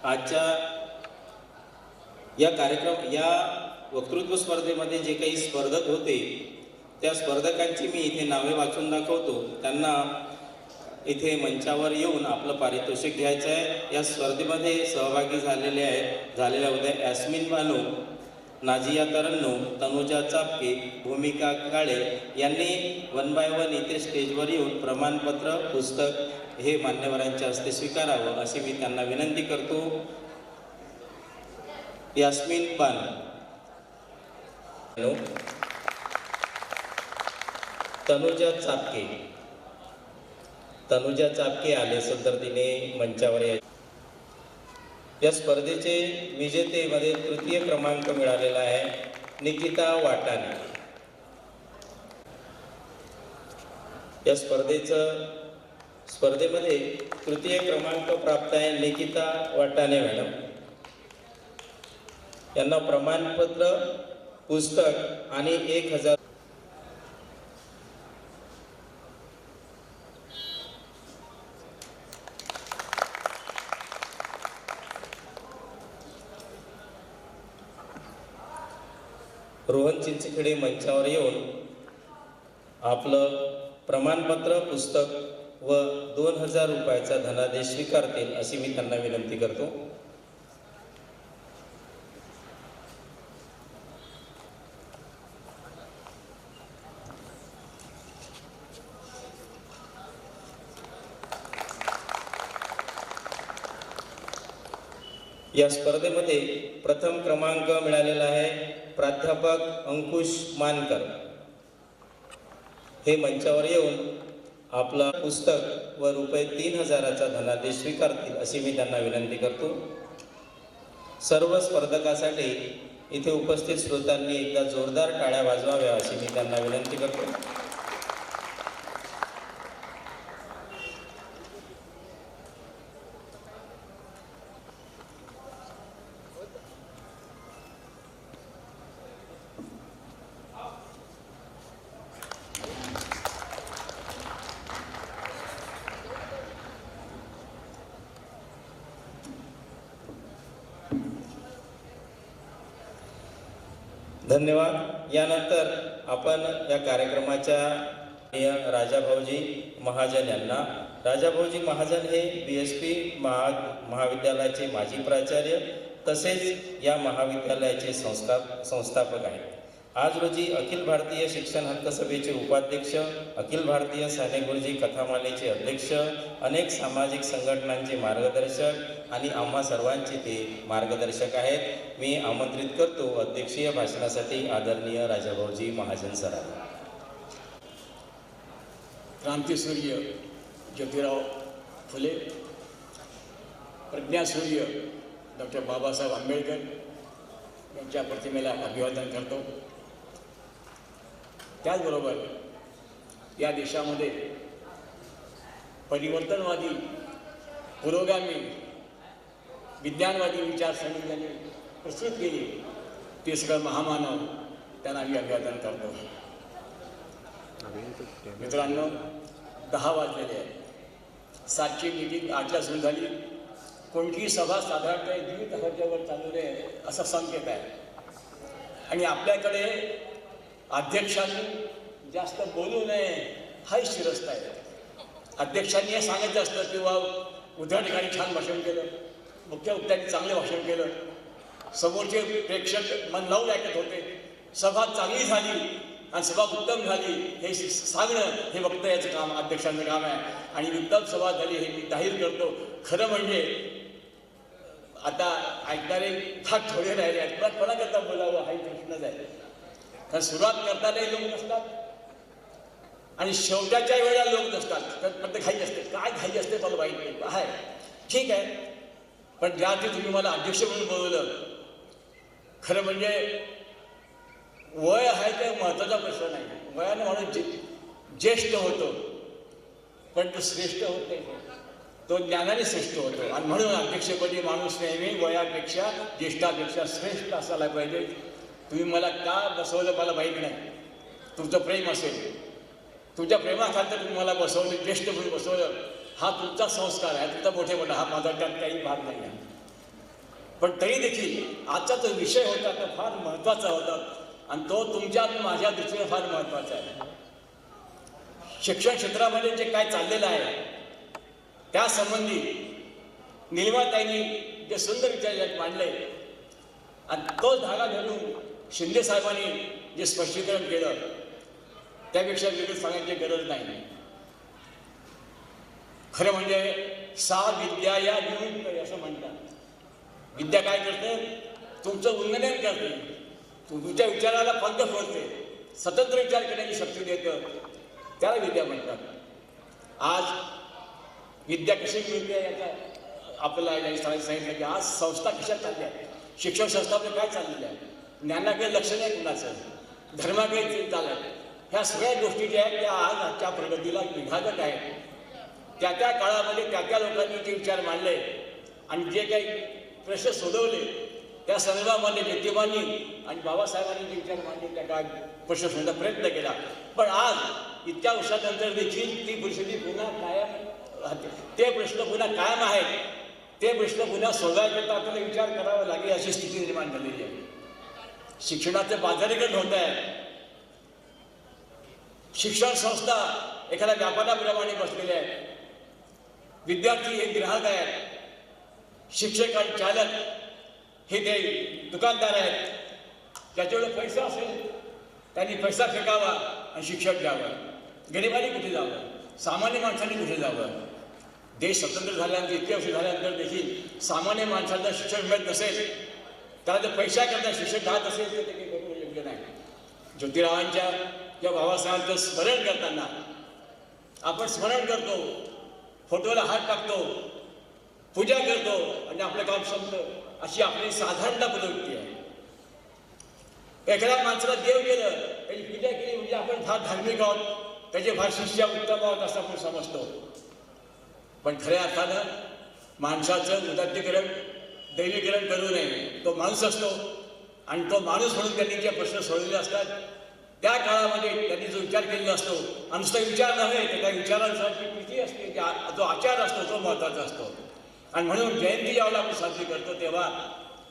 आजच्या या वक्तृत्व स्पर्धेमध्ये जे काही स्पर्धक होते त्या स्पर्धकांची मी इथे नावे वाचून दाखवतो। त्यांना इथे मंचावर येऊन आपलं पारितोषिक घ्यायचं आहे। या स्पर्धेमध्ये सहभागी झालेल्या होत्या यास्मिन बानू, नाजिया तरन्नुम, तनुजा चापके, भूमिका काळे यांनी 1 बाय 1 इथे स्टेजवर येऊन प्रमाणपत्र पुस्तक हे मान्यवरांच्या हस्ते स्वीकारावं अशी मी त्यांना विनंती करतो। यास्मिन बानू, तनुजा चापके आले तर तिने मंचावर या स्पर्धेचे विजेतेमध्ये तृतीय क्रमांक मिळालेला आहे निकिता वाटाणे। या स्पर्धेमध्ये तृतीय क्रमांक प्राप्त आहे निकिता वाटाणे मॅडम। यांना प्रमाणपत्र पुस्तक आणि 1000 रोहन चिंचखेडे मंचावर येऊन आपलं प्रमाणपत्र पुस्तक व 2000 रुपयाचा धनादेश स्वीकारतील अशी मी त्यांना विनंती करतो। या स्पर्धेमध्ये प्रथम क्रमांक मिळालेला आहे प्राध्यापक अंकुश मानकर। हे मंचावर येऊन आपला पुस्तक व ₹3000चा धनादेश स्वीकारतील अशी मी त्यांना विनंती करतो। सर्व स्पर्धकांसाठी इथे उपस्थित श्रोतांनी एकदा जोरदार टाळ्या वाजवाव्या अशी मी त्यांना विनंती करतो। धन्यवाद। यानंतर आपण या कार्यक्रमाच्या राजाभाऊजी महाजन यांना, राजाभाऊजी महाजन हे BSP महाविद्यालयाचे माजी प्राचार्य तसेच या महाविद्यालयाचे संस्थापक आहेत। आज रोजी अखिल भारतीय शिक्षण हक्क सभेचे उपाध्यक्ष, अखिल भारतीय साने गुरुजी कथामालेचे अध्यक्ष, अनेक सामाजिक संघटनांचे मार्गदर्शक आणि आम्हा सर्वांचे ते मार्गदर्शक आहेत। मी आमंत्रित करतो अध्यक्षीय भाषणासाठी आदरणीय राजाभाऊजी महाजन सरांना। क्रांतीसूर्य ज्योतिराव फुले, प्रज्ञासूर्य डॉक्टर बाबासाहेब आंबेडकर यांच्या प्रतिमेला अभिवादन करतो। त्याचबरोबर या देशामध्ये परिवर्तनवादी, पुरोगामी, विज्ञानवादी विचारसरणी ज्यांनी प्रस्तुत केली ते सगळं महामानव त्यांना मी अभिवादन करतो। मित्रांनो, 10 वाजलेले आहेत। 7ची मीटिंग 8ला सुरू झाली। कोणतीही सभा साधारणतः 1.5 तासाच्या वर चालू नये असा संकेत आहे आणि आपल्याकडे अध्यक्षांनी जास्त बोलू नये हाही शिरस्ता आहे। अध्यक्षांनी हे सांगायचं असतं किंवा उद्घाटकांनी छान भाषण केलं, मुख्य वक्त्यांनी चांगले भाषण केलं, समोरचे प्रेक्षक मन लावून ऐकत होते, सभा चांगली झाली आणि सभा उत्तम झाली हे सांगणं हे वक्त्याचं काम, अध्यक्षांचं काम आहे। आणि उत्तम सभा झाली हे मी जाहीर करतो। खरं म्हणजे आता ऐकणारे फार थोडे राहिले आहेत, पण कोणाकरता बोलावं हाही प्रश्नच आहे। कारण सुरुवात करतानाही लोक नसतात आणि शेवटाच्या वेळेला लोक नसतात, तर ते घाई असते। काय घाई असते मला माहीत नाही, आहे ठीक आहे, पण ज्या अर्थी तुम्ही मला अध्यक्ष म्हणून बोलवलं, खरं म्हणजे वय आहे ते महत्त्वाचा प्रश्न नाही। वयाने माणूस ज्येष्ठ होतो पण तो श्रेष्ठ होत नाही, तो ज्ञानाने श्रेष्ठ होतो। आणि म्हणून अध्यक्षपदी माणूस नेहमी वयापेक्षा ज्येष्ठापेक्षा श्रेष्ठ असायला पाहिजे। तुम्ही मला का बसवलं मला माहीत नाही, तुमचं प्रेम असेल, तुमच्या प्रेमाखातर तुम्ही मला बसवलं, ज्येष्ठ म्हणून बसवलं, हा तुमचा संस्कार आहे, तुमचा मोठेपणा, हा माझा त्यात काही भाग नाही आहे। पण तरी देखील आजचा जो विषय होता तो फार महत्त्वाचा होता आणि तो तुमच्या आणि माझ्या दृष्टीने फार महत्त्वाचा आहे. शिक्षण क्षेत्रामध्ये जे काय चाललेलं आहे त्या संबंधी निलिमाताईंनी जे सुंदर विचार मांडले आणि तो धागा धरून शिंदे साहेबांनी जे स्पष्टीकरण केलं त्यापेक्षा वेगळं सांगायची गरज नाही. खरं म्हणजे सा विद्या या विमुक्त असं म्हणतात. विद्या काय करते? तुमचं उन्नयन करते, तुमच्या विचाराला पंथ फोडते, स्वतंत्र विचार करण्याची शक्ती देतं, त्याला विद्या म्हणतात. आज विद्या कशी मिळते याचा आपल्याला सांगितलं की आज संस्था कशा चालल्या आहेत, शिक्षण संस्थामध्ये काय चाललेलं आहे, ज्ञानाकडे लक्ष नाही कुणाचं, धर्माकडे ते चाललं आहे. ह्या सगळ्या गोष्टी ज्या आहेत त्या आज आजच्या प्रगतीला विघातक आहेत. त्या त्या काळामध्ये त्या त्या लोकांनी जे विचार मांडले आणि जे काही प्रश्न सोडवले त्या संदर्भामध्ये ज्योतिबांनी आणि बाबासाहेबांनी जे विचार मांडले त्या काळात प्रश्न सोडण्याचा प्रयत्न केला. पण आज इतक्या वर्षानंतर देखील ती परिस्थिती पुन्हा कायम राहते. ते प्रश्न पुन्हा कायम आहेत. ते प्रश्न पुन्हा सोडवायकरता आपल्याला विचार करावा लागेल अशी स्थिती निर्माण झालेली आहे. शिक्षणाचे बाजारीकरण होत आहे. शिक्षण संस्था एखाद्या व्यापाराप्रमाणे बसलेल्या आहेत. विद्यार्थी हे ग्राहक आहेत, शिक्षक आणि चालक हे ते दुकानदार आहेत. ज्याच्याकडे पैसा असेल त्यांनी पैसा फेकावा आणि शिक्षक घ्यावं. गरिबांनी कुठे जावं, सामान्य माणसांनी कुठे जावं. देश स्वतंत्र झाल्यानंतर इतके वर्ष झाल्यानंतर देखील सामान्य माणसांना शिक्षण मिळत नसेल, त्याला जर पैसा करता शिक्षण राहत असेल तर ते काही करणं योग्य नाही. ज्योतिरावांच्या किंवा बाबासाहेबांचं स्मरण करताना आपण स्मरण करतो, फोटोला हात टाकतो, पूजा करतो आणि आपलं काम संपतं, अशी आपली साधारणता प्रवृत्ती आहे. एखाद्या माणसाला देव गेलं, त्याची पूजा केली म्हणजे आपण फार धार्मिक आहोत, त्याचे फार शिष्य उत्तम आहोत असं आपण समजतो. पण खऱ्या अर्थानं माणसाचं उदात्तीकरण दैवीकरण करू नये. तो माणूस असतो आणि तो माणूस म्हणून त्यांनी जे प्रश्न सोडलेले असतात त्या काळामध्ये त्यांनी जो विचार केलेला असतो, आणि नुसता विचार नव्हे तर त्या विचारांचा जी कृती असते, जो आचार असतो तो महत्त्वाचा असतो. आणि म्हणून जयंती ज्यावेळेला आपण साजरी करतो तेव्हा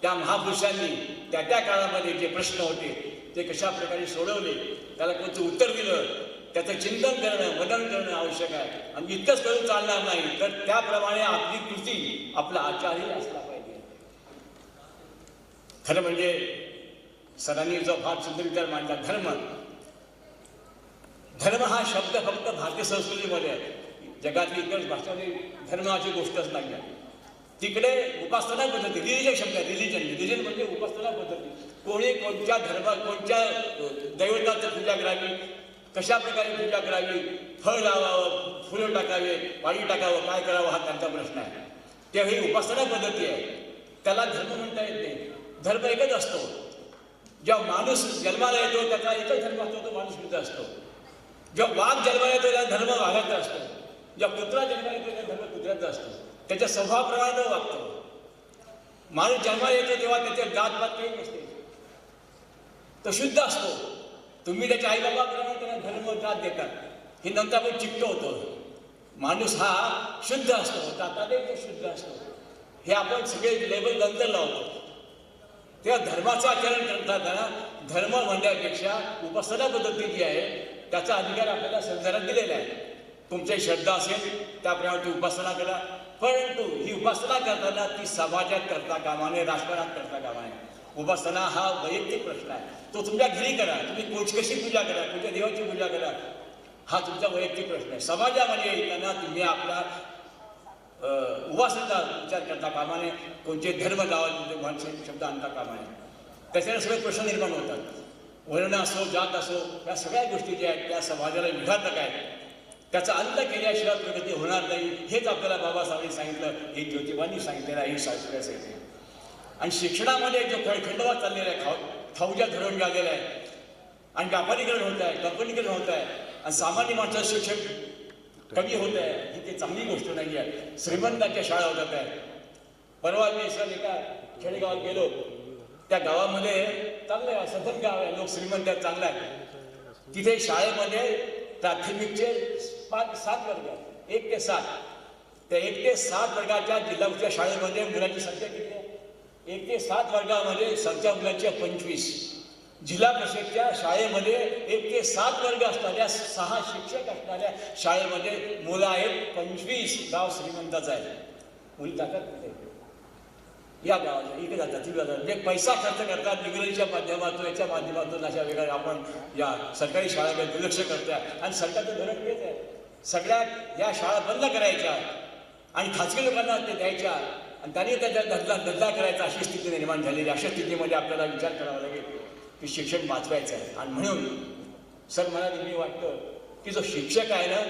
त्या महापुरुषांनी त्या त्या काळामध्ये जे प्रश्न होते ते कशा प्रकारे सोडवले, त्याला कोणतं उत्तर दिलं, त्याचं चिंतन करणं, मनन करणं आवश्यक आहे. आणि इतकंच करून चालणार नाही तर त्याप्रमाणे आपली कृती, आपला आचारही असला पाहिजे. खरं म्हणजे सरांनी जो फार सुंदर विचार मांडला, धर्म हा शब्द फक्त भारतीय संस्कृतीमध्ये आहे. जगातली इतर भाषांनी धर्माची गोष्टच नाही आहे. तिकडे उपासना पद्धती, रिलिजन शब्द आहे. रिलिजन म्हणजे उपासना पद्धती. कोणी कोणत्या कोणत्या दैवताचं पूजा करावी, कशा प्रकारे पूजा करावी, फळ लावावं, फुलं टाकावे, पाणी टाकावं, काय करावं हा त्यांचा प्रश्न आहे. तेव्हा ही उपासना पद्धती आहे, त्याला धर्म म्हणता येत नाही. धर्म एकच असतो. जेव्हा माणूस जन्माला येतो त्याचा एकच धर्म असतो, तो माणूस कृत असतो. जेव्हा वाघ जन्माला येतो त्याचा धर्म वाघाचा असतो. जेव्हा कुत्रा जन्माला येतो त्याचा धर्म कुत्र्याचा असतो. त्याच्या स्वभावाप्रमाणे तो वागतो. माणूस जन्माला येतो तेव्हा त्याच्या जातपात काही नसते, तो शुद्ध असतो. तुम्ही त्याच्या आईबाबाप्रमाणे त्याला धर्म जात देतात, हे नंतर आपण चित्त होतो. माणूस हा शुद्ध असतो, जाताने तो शुद्ध असतो. हे आपण सगळे लेबल नंतर लावतो. तेव्हा धर्माचं आचरण करताना धर्म म्हणण्यापेक्षा उपासना पद्धती जी आहे त्याचा अधिकार आपल्याला संविधानात दिलेला आहे. तुमची श्रद्धा असेल त्याप्रमाणे ती उपासना करा, परंतु ही उपासना करताना ती समाजात करता कामा नये, राजकारणात करता कामा नये. उपासना हा वैयक्तिक प्रश्न आहे, तो तुमच्या घरी करा. तुम्ही कशी पूजा करा, तुमच्या देवाची पूजा करा, हा तुमचा वैयक्तिक प्रश्न आहे. समाजामध्ये येताना तुम्ही आपला उपासनेचा विचार करता कामा नये, कोणते धर्म लावा शब्द आणता कामा नये. त्याच्याने सगळे प्रश्न निर्माण होतात. वर्ण असो, जात असो, या सगळ्या गोष्टी ज्या आहेत त्या समाजाला विघातक आहेत. त्याचा अंत केल्याशिवाय प्रगती होणार नाही, हेच आपल्याला बाबासाहेबांनी सांगितलं, हे ज्योतिबांनी सांगितलेलं आहे, ही शास्त्रीय आहे. आणि शिक्षणामध्ये जो खंडवाद चाललेला आहे, फौजा धरून गेलेला आहे आणि व्यापारीकरण होत आहे, कंपनीकरण होत आहे आणि सामान्य माणसाचं शिक्षण कमी होत आहे, ही ते चांगली गोष्ट नाही आहे. श्रीमंतांच्या शाळा होतात आहे. परवा मी सर एका खेडेगावात गेलो, त्या गावामध्ये चांगलं आहे, सधन गाव आहे, लोक श्रीमंत आहेत, चांगलं आहे. तिथे शाळेमध्ये प्राथमिकचे 7 वर्ग आहेत, 1 ते 7. त्या 1 ते 7 वर्गाच्या जिल्हा शाळेमध्ये मुलांची संख्या किती आहे? 1 ते 7 वर्गामध्ये संख्या मुलांच्या 25, जिल्हा परिषदच्या शाळेमध्ये 1 ते 7 वर्ग असणाऱ्या 6 शिक्षक असणाऱ्या शाळेमध्ये मुलं आहेत 25. गाव श्रीमंताचं आहे, मुली जातात कुठे? या गावाला इकडे जातात, तिकडे जातात, म्हणजे पैसा खर्च करतात डिग्रीच्या माध्यमातून, याच्या माध्यमातून अशा वेगळ्या आपण या सरकारी शाळेकडे दुर्लक्ष करतोय. आणि सरकारचं धोरण तेच आहे, सगळ्या या शाळा बंद करायच्या आणि खाजगी लोकांना ते द्यायच्या आणि त्यांनी त्याच्या धंदा करायचा, अशी स्थिती निर्माण झालेली. अशा स्थितीमध्ये आपल्याला विचार करावा लागेल की शिक्षण वाचवायचं आहे. आणि म्हणून सर मला नेहमी वाटतं की जो शिक्षक आहे ना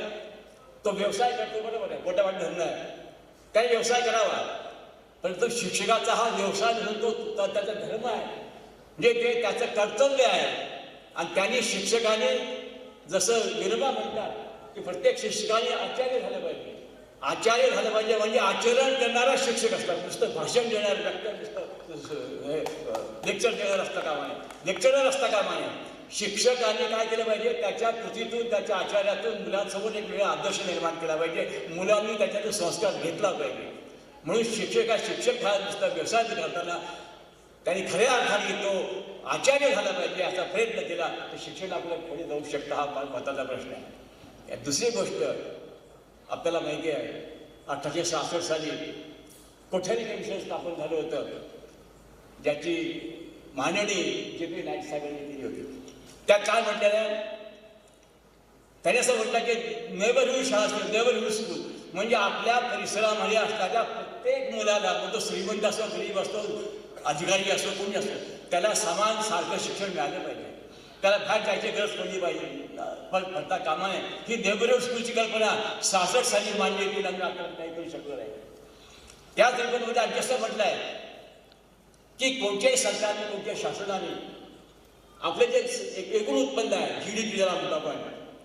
तो व्यवसाय करतो, बरोबर आहे, पोटापाट धंदा आहे, त्याने व्यवसाय करावा, परंतु शिक्षकाचा हा व्यवसाय नसून तो त्याचा धर्म आहे, म्हणजे ते त्याचं कर्तव्य आहे. आणि त्यांनी शिक्षकाने जसं विनोबा म्हणतात की प्रत्येक शिक्षकाने आचार्य झालं पाहिजे. आचार्य झालं पाहिजे म्हणजे आचरण करणारा शिक्षक असतात, नुसतं भाषण देणारे नुसतं लेक्चर देणार असता कामा नये, लेक्चरर असता कामा नये. शिक्षकाने काय केलं पाहिजे, त्याच्या कृतीतून त्याच्या आचार्यातून मुलांसमोर एक वेगळा आदर्श निर्माण केला पाहिजे, मुलांनी त्याच्यातून संस्कार घेतला पाहिजे. म्हणून शिक्षक हा नुसता व्यवसाय करताना त्यांनी खऱ्या अर्थाने तो आचार्य झाला पाहिजे असा प्रयत्न केला तर शिक्षण आपल्याला पुढे जाऊ शकतं, हा फार महत्त्वाचा प्रश्न आहे. दुसरी गोष्ट आपल्याला माहिती आहे, 1866 साली कोठारी कमिशन स्थापन झालं होतं, ज्याची मांडणी जे.पी. नाईक साहेबांनी केली होती. त्या काय म्हटलेल्या, त्याने असं म्हटलं की नेबरहूड शाळा असतील, नेबरहूड स्कूल, म्हणजे आपल्या परिसरामध्ये असणाऱ्या प्रत्येक मुलाला, तो श्रीमंत असो, गरीब असतो, अधिकारी असो, कोणी असो, त्याला समान सारखं शिक्षण मिळालं पाहिजे. त्याला बाहेर जायची गरज पडली पाहिजे, पडता कामा नये. ही नेबरहूड स्कूलची कल्पना 66 साली मांडली होती आणि आपण काही करू शकलो नाही. त्या कल्पनेमध्ये आज जसं म्हटलं आहे की कोणत्याही सरकारने, कोणत्याही शासनाने आपले जे एकूण उत्पन्न आहे GDP ज्याला म्हणतो आपण,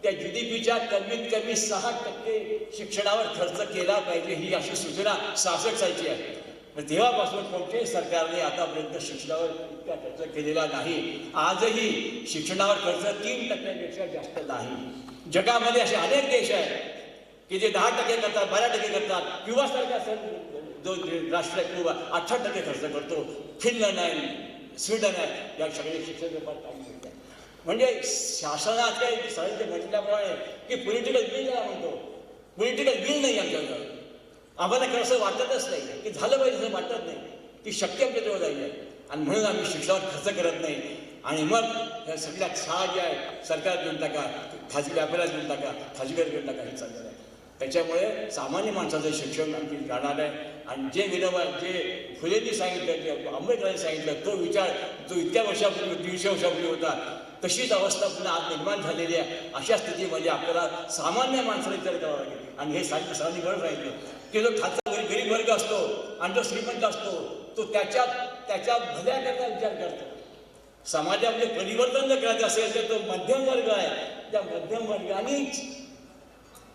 त्या GDPच्या कमीत कमी 6% शिक्षणावर खर्च केला पाहिजे, ही अशी सूचना 66 सालची आहे. तेव्हापासून कोणत्याही सरकारने आतापर्यंत शिक्षणावर इतका खर्च केलेला नाही. आजही शिक्षणावर खर्च 3% जास्त नाही. जगामध्ये असे अनेक देश आहेत की जे 10% करतात, 12% करतात. क्युबा सारखा जो राष्ट्र आहे क्युबा 18% खर्च करतो. फिनलंड आहे, स्वीडन आहे, या सगळे शिक्षण व्यापार काही मिळतात. म्हणजे शासनात काही सगळ्यांचे म्हटल्याप्रमाणे की पॉलिटिकल बिल ज्याला म्हणतो, पॉलिटिकल बिल नाही आमच्याकडं. आम्हाला खरं असं वाटतच नाही की झालं पाहिजे, असं वाटत नाही की शक्य आमच्याजवळ जाईल. आणि म्हणून आम्ही शिक्षणावर खर्च करत नाही. आणि मग या सगळ्या शाळा ज्या आहे सरकार देऊन टाका, खाजगी व्यापाऱ्याला देऊन टाका, खाजगीवर देऊन टाका, हे चाललेलं आहे. त्याच्यामुळे सामान्य माणसाचं शिक्षण आणखी जाणार आहे. आणि जे विनोबा, जे फुलेंनी सांगितलं, जे आंबेडकरांनी सांगितलं, तो विचार जो इतक्या वर्षापूर्वी, 150 वर्षापूर्वी होता, तशीच अवस्था पुन्हा आज निर्माण झालेली आहे. अशा स्थितीमध्ये आपल्याला सामान्य माणसाला विचार करावा लागेल. आणि हे सरांनी बरं राहिलं की जो खालचा गरीब वर्ग असतो आणि जो श्रीमंत असतो तो त्याच्या भल्याकरता विचार करतो. समाजामध्ये परिवर्तन जर करायचं असेल तर तो मध्यम वर्ग आहे, त्या मध्यम वर्गानेच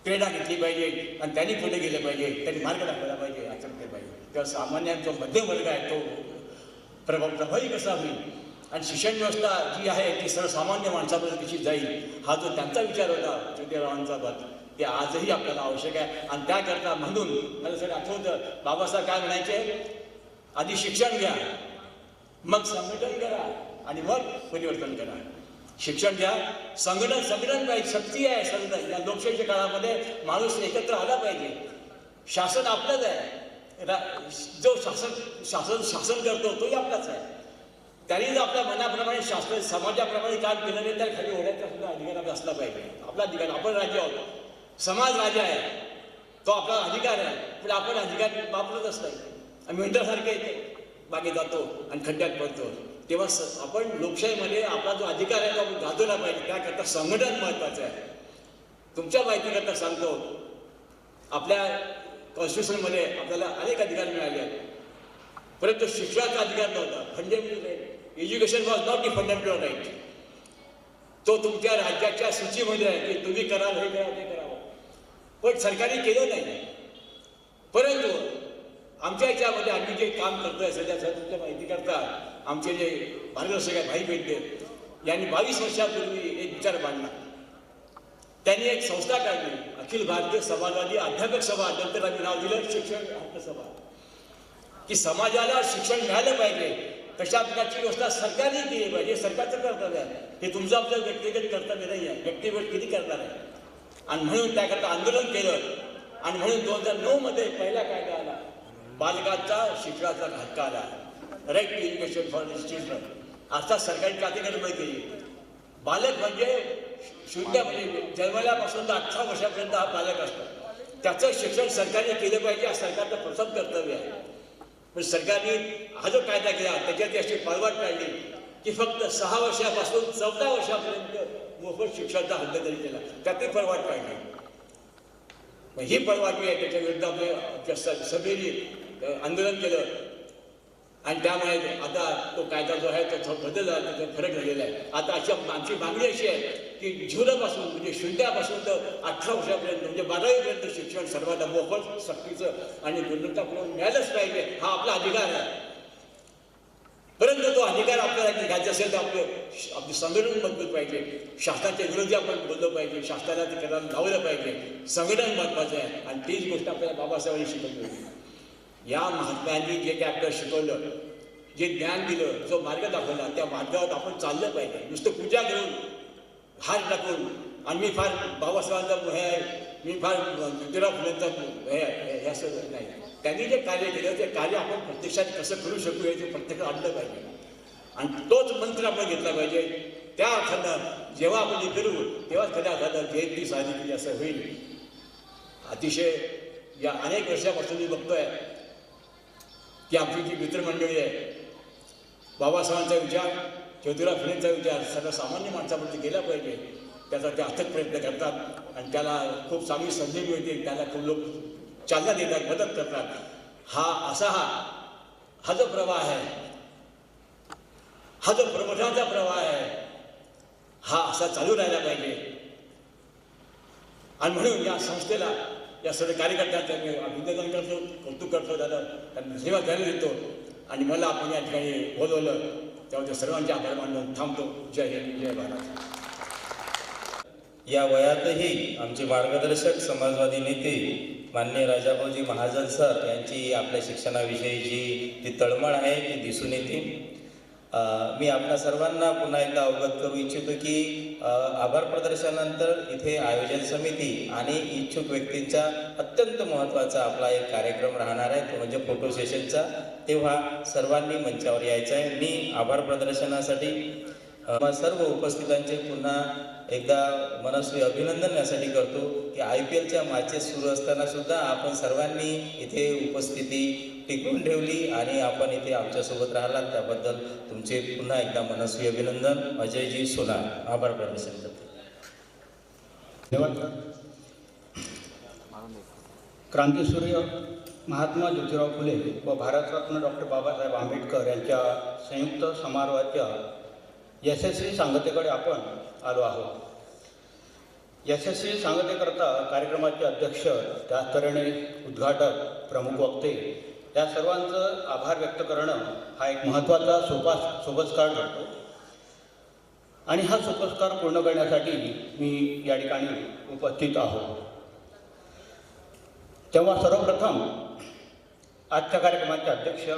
प्रेरणा घेतली पाहिजे आणि त्यांनी पुढे गेले पाहिजे, त्यांनी मार्ग दाखवला पाहिजे, आचरण केलं पाहिजे. तेव्हा सामान्य जो मध्यम वर्ग आहे तो प्रभावी कसा होईल आणि शिक्षण व्यवस्था जी आहे ती सर्वसामान्य माणसापर्यंत कशी जाईल, हा जो त्यांचा विचार होता ज्योतिरावांचा, ते आजही आपल्याला आवश्यक आहे. आणि त्याकरता म्हणून मला सर आठवतं बाबासाहेब काय म्हणायचे, आधी शिक्षण घ्या, मग संघटन करा आणि मग परिवर्तन करा. शिक्षण घ्या, संघटन पाहिजे, शक्ती आहे संघटन. या लोकशाहीच्या काळामध्ये माणूस एकत्र आला पाहिजे. शासन आपलंच आहे, जो शासन करतो तोही आपलाच आहे. त्यांनी जर आपल्या मनाप्रमाणे शास्त्र समाजाप्रमाणे काम केलं नाही तर खाली ओढायचा सुद्धा अधिकार आपला असला पाहिजे. आपला अधिकार, आपण राज्य आहोत, समाज राजा आहे, तो आपला अधिकार आहे, पण आपण अधिकार वापरतच नाही. आम्ही विंटरसारखे मागे जातो आणि खड्ड्यात पडतो. तेव्हा आपण लोकशाहीमध्ये आपला जो अधिकार आहे तो आपण गाजवला पाहिजे. त्याकरता संघटन महत्त्वाचं आहे. तुमच्या माहितीकरता सांगतो, आपल्या कॉन्स्टिट्यूशनमध्ये आपल्याला अनेक अधिकार मिळाले आहेत, परंतु शिक्षणाचा अधिकार नव्हता. Fundamental right, education was not the fundamental right. तो तुमच्या राज्याच्या सूचीमध्ये आहे की तुम्ही कराल, हे करा, ते करावं, पण सरकारने केलं नाही. परंतु आमच्या याच्यामध्ये आम्ही जे काम करतोय सध्या, तुमच्या माहिती करता आमचे जे मार्गदर्शक आहे भाई पेडणे यांनी 22 वर्षापूर्वी एक विचार मांडला. त्यांनी एक संस्था काढली, अखिल भारतीय समाजवादी अध्यापक सभा, नंतर आम्ही नाव दिलं शिक्षण हक्क सभा. की समाजाला शिक्षण मिळालं पाहिजे तशा प्रकारची व्यवस्था सरकारने केली पाहिजे. सरकारचं कर्तव्य आहे. हे तुमचं आपलं व्यक्तिगत कर्तव्य नाही आहे. व्यक्तिगत किती करणार आहे. आणि म्हणून त्याकरता आंदोलन केलं आणि म्हणून 2009 मध्ये पहिला कायदा आला, बालकाचा शिक्षणाचा हक्क आला, right to education for children. अर्थात सरकारची कायदेकर्म केली. बालक म्हणजे शून्य म्हणजे जन्मल्यापासून तर 18 वर्षापर्यंत हा बालक असतो. त्याचं शिक्षण सरकारने केलं पाहिजे हा सरकारचं प्रथम कर्तव्य आहे. पण सरकारने हा जो कायदा केला त्याच्यात अशी पळवाट काढली की फक्त 6 वर्षापासून 14 वर्षापर्यंत मोफत शिक्षणाचा हद्द तरी केला. त्यातही पळवाट काढली. ही पळवाटी आहे. त्याच्या विरुद्ध आपल्या सभेने आंदोलन केलं आणि त्यामुळे आता तो कायदा जो आहे तो बदलला, त्याचा फरक झालेला आहे. आता आमची मागणी अशी आहे की झिरोपासून म्हणजे शून्यापासून तर 18 वर्षापर्यंत म्हणजे 12वीपर्यंत शिक्षण सर्वांना मोफत सक्तीचं आणि गुणवत्तापूर्ण मिळालंच पाहिजे. हा आपला अधिकार आहे. परंतु तो अधिकार आपल्याला घ्यायचा असेल तर आपली संघटन मजबूत पाहिजे. शासनाच्या विरोधी आपण बोललं पाहिजे. शासनाला ते करायला लावलं पाहिजे. संघटन महत्त्वाचं आहे. आणि तीच गोष्ट आपल्याला बाबासाहेबांनी शिकवली होती. या महात्म्यांनी जे काय आपल्याला शिकवलं, जे ज्ञान दिलं, जो मार्ग दाखवला, त्या मार्गावर आपण चाललं पाहिजे. नुसतं पूजा करून हार टाकून आणि मी फार बाबासाहेबांचा हे आहे, मी फार ज्योतिराव फुलेंचा हे असं नाही. त्यांनी जे कार्य केलं ते कार्य आपण प्रत्यक्षात कसं करू शकू याचे प्रत्यक्ष आणलं पाहिजे. आणि तोच मंत्र आपण घेतला पाहिजे. त्या अर्थानं जेव्हा आपण हे करू तेव्हा खऱ्या अर्थानं जयंती साजरी केली असं होईल. अतिशय या अनेक वर्षापासून मी बघतोय की आमची जी मित्रमंडळी आहे, बाबासाहेबांचा विचार, ज्योतिराव फुलेंचा विचार सर्वसामान्य माणसापर्यंत गेला पाहिजे त्याचा ते अथक प्रयत्न करतात आणि त्याला खूप चांगली संधी मिळते. त्याला खूप लोक चालना देतात, मदत करतात. हा जो प्रवाह आहे, हा जो प्रबोधनाचा प्रवाह आहे, हा असा चालू राहायला पाहिजे. आणि म्हणून या संस्थेला, या सर्व कार्यकर्त्यांचं मी अभिनंदन करतो, कौतुक करतो. त्यांना धन्यवाद द्यायला देतो. आणि मला आपण या ठिकाणी बोलवलं त्यामुळे सर्वांचे आभार मानून थांबतो. जय हिंद, जय भारत. या वयातही आमचे मार्गदर्शक समाजवादी नेते माननीय राजाभाऊजी महाजन सर यांची आपल्या शिक्षणाविषयीची ती तळमळ आहे ती दिसून येते. मी आपल्या सर्वांना पुन्हा एकदा अवगत करू इच्छितो की आभार प्रदर्शनानंतर इथे आयोजन समिती आणि इच्छुक व्यक्तींचा अत्यंत महत्त्वाचा आपला एक कार्यक्रम राहणार आहे, तो म्हणजे फोटो सेशनचा. तेव्हा सर्वांनी मंचावर यायचं आहे. मी आभार प्रदर्शनासाठी सर्व उपस्थितांचे पुन्हा एकदा मनस्वी अभिनंदन यासाठी करतो की IPLच्या मॅचेस सुरू असताना सुद्धा आपण सर्वांनी इथे उपस्थिती टिकवून ठेवली आणि आपण इथे आमच्यासोबत राहिलात त्याबद्दल तुमचे पुन्हा एकदा मनस्वी अभिनंदन. अजयजी सोनार. आभार प्रदर्शन करतो. धन्यवाद. क्रांतीसूर्य महात्मा ज्योतिराव फुले व भारतरत्न डॉक्टर बाबासाहेब आंबेडकर यांच्या संयुक्त समारोहाच्या यशस्वी सांगतेकडे आपण आलो आहोत. यशस्वी सांगतेकरता कार्यक्रमाचे अध्यक्ष, त्याच तऱ्हेने उद्घाटक, प्रमुख वक्ते या सर्वांचं आभार व्यक्त करणं हा एक महत्त्वाचा सोपस्कार ठरतो. आणि हा सोपस्कार पूर्ण करण्यासाठी मी या ठिकाणी उपस्थित आहोत. तेव्हा सर्वप्रथम आजच्या कार्यक्रमाचे अध्यक्ष,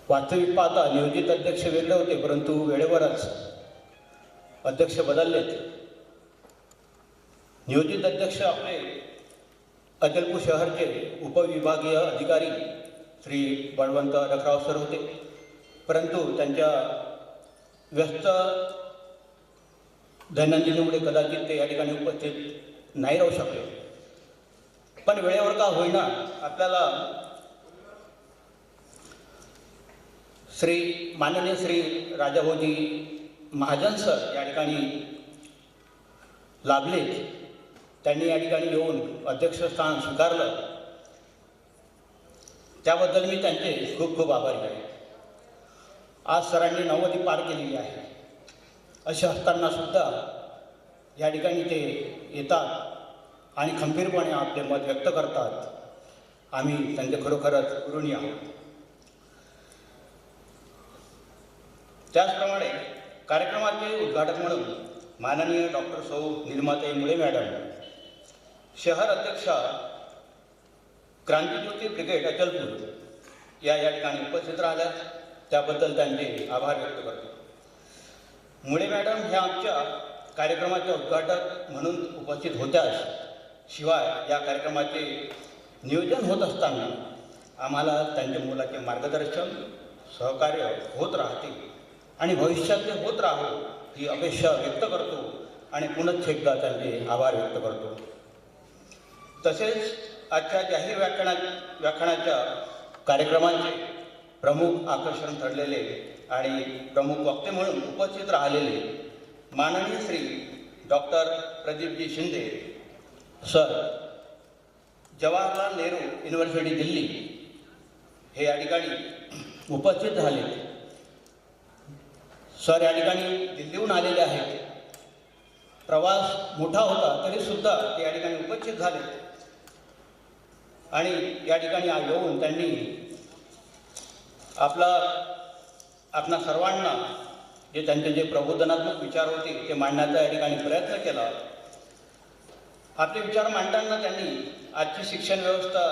वास्तविक पाहता नियोजित अध्यक्ष वेगळे होते परंतु वेळेवरच अध्यक्ष बदललेत. नियोजित अध्यक्ष आपले अचलपूर शहरचे उपविभागीय अधिकारी श्री बळवंत रखराव सर होते, परंतु त्यांच्या व्यस्त दैनंदिनीमुळे कदाचित ते या ठिकाणी उपस्थित नाही राहू शकले. पण वेळेवर का होईना आपल्याला माननीय श्री राजाभाऊजी महाजन सर या ठिकाणी लाभले. त्यांनी या ठिकाणी येऊन अध्यक्षस्थान स्वीकारलं. त्याबद्दल मी त्यांचे खूप खूप आभारी आहे. आज सरांनी 90 पार केलेली आहे. असे असताना सुद्धा या ठिकाणी ते येतात आणि खंबीरपणे आपले मत व्यक्त करतात. आम्ही त्यांचे खरोखरच ऋणी आहोत. त्याचप्रमाणे कार्यक्रमाचे उद्घाटक म्हणून माननीय डॉक्टर सौ निर्माताई मुळे मॅडम, शहर अध्यक्षा क्रांतिज्योती ब्रिगेड अचलपूर या ठिकाणी उपस्थित राहिल्या, त्याबद्दल त्यांचे आभार व्यक्त करतो। मुळे मॅडम ह्या आमच्या कार्यक्रमाचे उद्घाटक म्हणून उपस्थित होत्याच, शिवाय या कार्यक्रमाचे नियोजन होत असताना आम्हाला त्यांच्या मुलाचे मार्गदर्शन सहकार्य होत राहते आणि भविष्यात ते होत राहो ही अपेक्षा व्यक्त करतो आणि पुनश्च एकदा त्यांचे आभार व्यक्त करतो। तसेच आजच्या जाहीर व्याख्यानाच्या कार्यक्रमाचे प्रमुख आकर्षण ठरलेले आणि प्रमुख वक्ते म्हणून उपस्थित राहिलेले माननीय Shri doctor प्रदीपजी Shinde sir, Jawaharlal Nehru university Delhi हे या ठिकाणी उपस्थित झाले। सर या ठिकाणी दिल्लीहून आलेले आहेत, प्रवास मोठा होता तरीसुद्धा ते या ठिकाणी उपस्थित झाले आणि या ठिकाणी येऊन त्यांनी आपणा सर्वांना जे त्यांचे जे प्रबोधनात्मक विचार होते ते मांडण्याचा या ठिकाणी प्रयत्न केला। आपले विचार मांडताना त्यांनी आजची शिक्षण व्यवस्था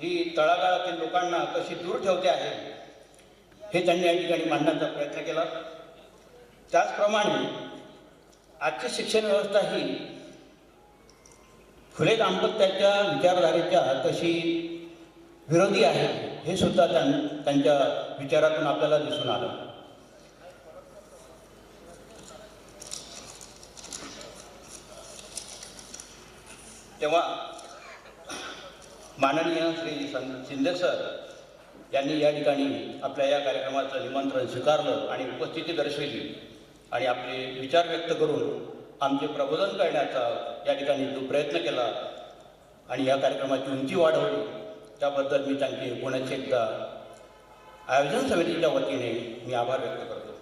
ही तळागाळातील लोकांना कशी दूर ठेवते आहे हे त्यांनी या ठिकाणी मांडण्याचा प्रयत्न केला। त्याचप्रमाणे आजची शिक्षण व्यवस्था ही फुले दाम्पत्याच्या विचारधारेच्या कशी विरोधी आहे हे सुद्धा त्यांच्या विचारातून आपल्याला दिसून आलं। तेव्हा माननीय श्री शिंदे सर यांनी या ठिकाणी आपल्या या कार्यक्रमाचं निमंत्रण स्वीकारलं आणि उपस्थिती दर्शवली आणि आपले विचार व्यक्त करून आमचे प्रबोधन करण्याचा या ठिकाणी जो प्रयत्न केला आणि या कार्यक्रमाची उंची वाढवली, त्याबद्दल मी त्यांचे पुन्हा एकदा आयोजन समितीच्या वतीने मी आभार व्यक्त करतो।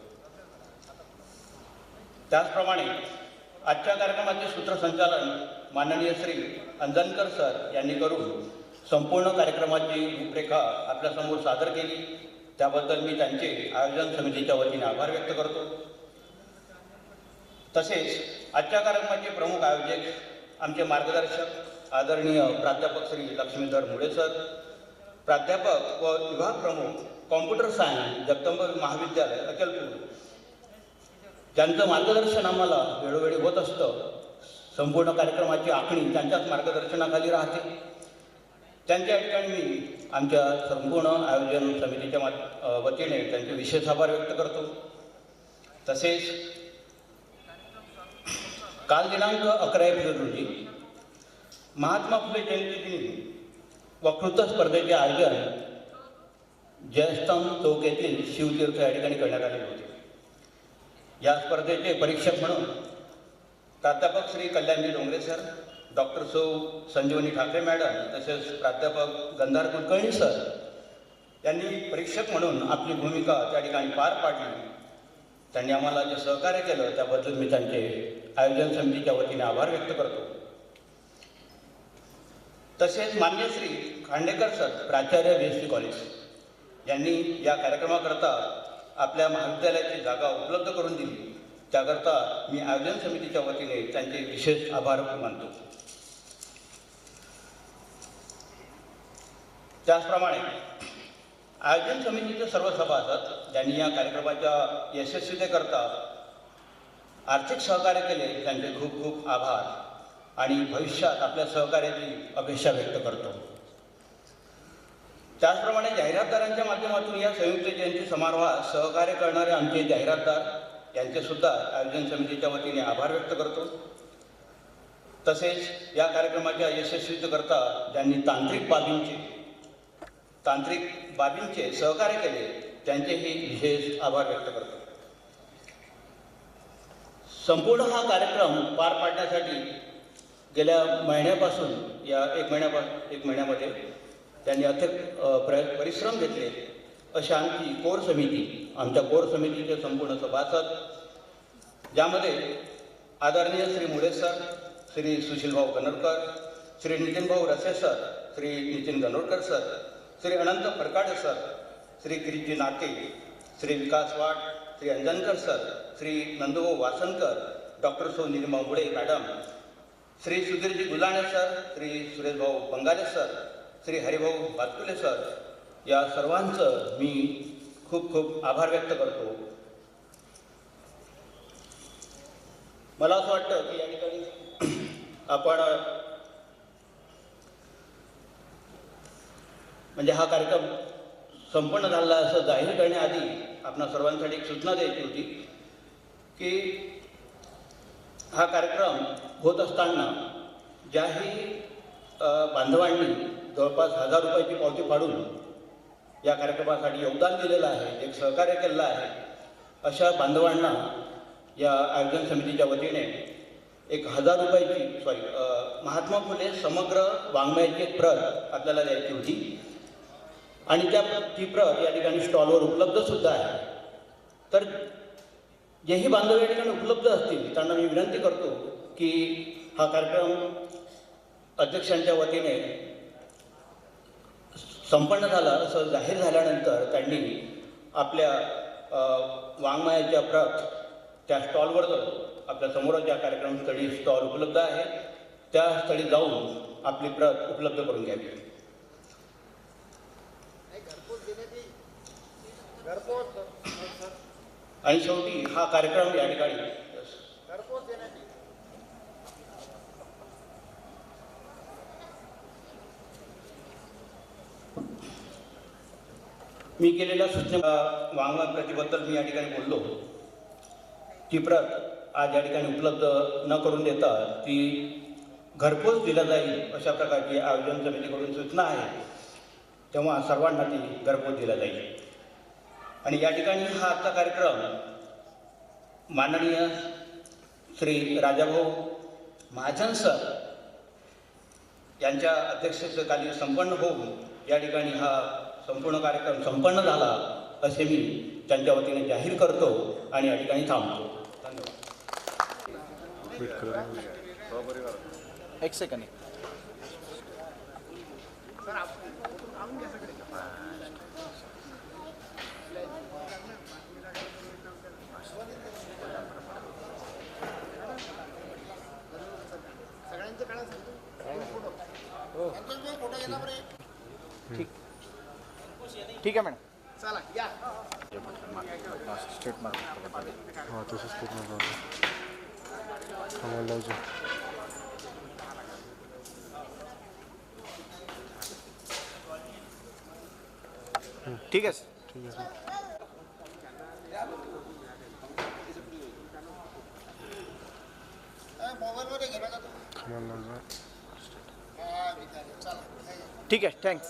त्याचप्रमाणे आजच्या कार्यक्रमाचे सूत्रसंचालन माननीय श्री अंजनकर सर यांनी करून संपूर्ण कार्यक्रमाची रूपरेखा आपल्यासमोर सादर केली, त्याबद्दल मी त्यांचे आयोजन समितीच्या वतीने आभार व्यक्त करतो। तसेच आजच्या कार्यक्रमाचे प्रमुख आयोजक आमचे मार्गदर्शक आदरणीय प्राध्यापक श्री लक्ष्मीधर मुळे सर, प्राध्यापक व विभाग प्रमुख कॉम्प्युटर सायन्स जगदंब महाविद्यालय अचलपूर, ज्यांचं मार्गदर्शन आम्हाला वेळोवेळी होत असतं। संपूर्ण कार्यक्रमाची आखणी त्यांच्याच मार्गदर्शनाखाली राहते। त्यांच्या ठिकाणी मी आमच्या संपूर्ण आयोजन समितीच्या वतीने त्यांचे विशेष आभार व्यक्त करतो। तसेच काल दिनांक 11 एप्रिल रोजी महात्मा फुले जयंती दिनी वक्तृत्व स्पर्धेचे आयोजन जयस्तंभ चौक येथील शिवतीर्थ या ठिकाणी करण्यात आलेले होते। या स्पर्धेचे परीक्षक म्हणून प्राध्यापक श्री कल्याणजी डोंगरे सर, डॉक्टर सौ संजीवनी ठाकरे मॅडम, तसेच प्राध्यापक गंधार कुलकर्णी सर यांनी परीक्षक म्हणून आपली भूमिका त्या ठिकाणी पार पाडली। त्यांनी आम्हाला जे सहकार्य केलं त्याबद्दल मी त्यांचे आयोजन समितीच्या वतीने आभार व्यक्त करतो। तसेच मान्य श्री खांडेकर सर, प्राचार्य BSc कॉलेज यांनी या कार्यक्रमाकरता आपल्या महाविद्यालयाची जागा उपलब्ध करून दिली, त्याकरता मी आयोजन समितीच्या वतीने त्यांचे विशेष आभार मानतो। त्याचप्रमाणे आयोजन समितीचे सर्व सभासद ज्यांनी या कार्यक्रमाच्या यशस्वीतेकरता आर्थिक सहकार्य केले त्यांचे खूप खूप आभार आणि भविष्यात आपल्या सहकार्याची अपेक्षा व्यक्त करतो। त्याचप्रमाणे जाहिरातदारांच्या माध्यमातून या संयुक्त जयंती समारोहात सहकार्य करणारे आमचे जाहिरातदार यांचेसुद्धा आयोजन समितीच्या वतीने आभार व्यक्त करतो। तसेच या कार्यक्रमाच्या यशस्वीतेकरता ज्यांनी तांत्रिक बाबींचे सहकार्य केले त्यांचेही विशेष आभार व्यक्त करतो। संपूर्ण हा कार्यक्रम पार पाडण्यासाठी गेल्या महिन्यापासून या एक महिन्यामध्ये त्यांनी अथक परिश्रम घेतले। अशा आमची कोर समिती, आमच्या कोर समितीचे संपूर्ण सभासद, ज्यामध्ये आदरणीय श्री मुळे सर, श्री सुशीलभाऊ गणोरकर, श्री नितीनभाऊ रसे सर, श्री नितीन गणोरकर सर, श्री अनंत फरकाडे सर, श्री गिरीजी नाके, श्री विकास वाट, श्री अंजनकर सर, श्री नंदुभाऊ वासनकर, डॉक्टर सौ निलिमा मुळे madam, Shri सुधीरजी Gulane sir, Shri Sureshbhau बंगाले sir, Shri Haribhau Bhatkule sir या सर्वांचं मी खूप खूप आभार व्यक्त करतो. मला असं वाटतं की या ठिकाणी आपण म्हणजे हा कार्यक्रम संपन्न झाला असं जाहीर करण्याआधी आपणा सर्वांसाठी एक सूचना द्यायची होती की हा कार्यक्रम होत असताना ज्याही बांधवांनी जवळपास 1000 रुपयाची पावती फाडून या कार्यक्रमासाठी योगदान दिलेलं आहे, एक सहकार्य केलेलं आहे, अशा बांधवांना या आयोजन समितीच्या वतीने एक 1000 रुपयाची महात्मा फुले समग्र वाङ्मयाची एक प्रत आपल्याला द्यायची होती आणि ती प्रत या ठिकाणी स्टॉलवर उपलब्धसुद्धा आहे. तर जेही बांधव या ठिकाणी उपलब्ध असतील त्यांना मी विनंती करतो की हा कार्यक्रम अध्यक्षांच्या वतीने संपन्न झाला असं जाहीर झाल्यानंतर त्यांनी आपल्या वाङ्मयाच्या प्रत त्या स्टॉलवर जाऊन आपल्या समोर ज्या कार्यक्रमस्थळी स्टॉल उपलब्ध आहे त्या स्थळी जाऊन आपली प्रत उपलब्ध करून घ्यावी. आणि शेवटी हा कार्यक्रम या ठिकाणी मी केलेल्या सूचना वाङ्मय प्रतीबद्दल मी या ठिकाणी बोललो. ती प्रत आज या ठिकाणी उपलब्ध न करून देता ती घरपोच दिल्या जाईल अशा प्रकारची आयोजन समितीकडून सूचना आहे, तेव्हा सर्वांना ती घरपोच दिल्या जाईल. आणि या ठिकाणी हा आजचा कार्यक्रम माननीय श्री राजाभाऊ महाजन सर यांच्या अध्यक्षतेखाली संपन्न होऊन या ठिकाणी हा संपूर्ण कार्यक्रम संपन्न झाला असे मी त्यांच्या वतीने जाहीर करतो आणि या ठिकाणी थांबतो. धन्यवाद. एक सेकंड. ठीक आहे मॅडम. चला या. State mark. हां तसं स्टेटमेंट होतं. ठीक आहे. ठीक आहे सर. ठीक आहे. थँक्स.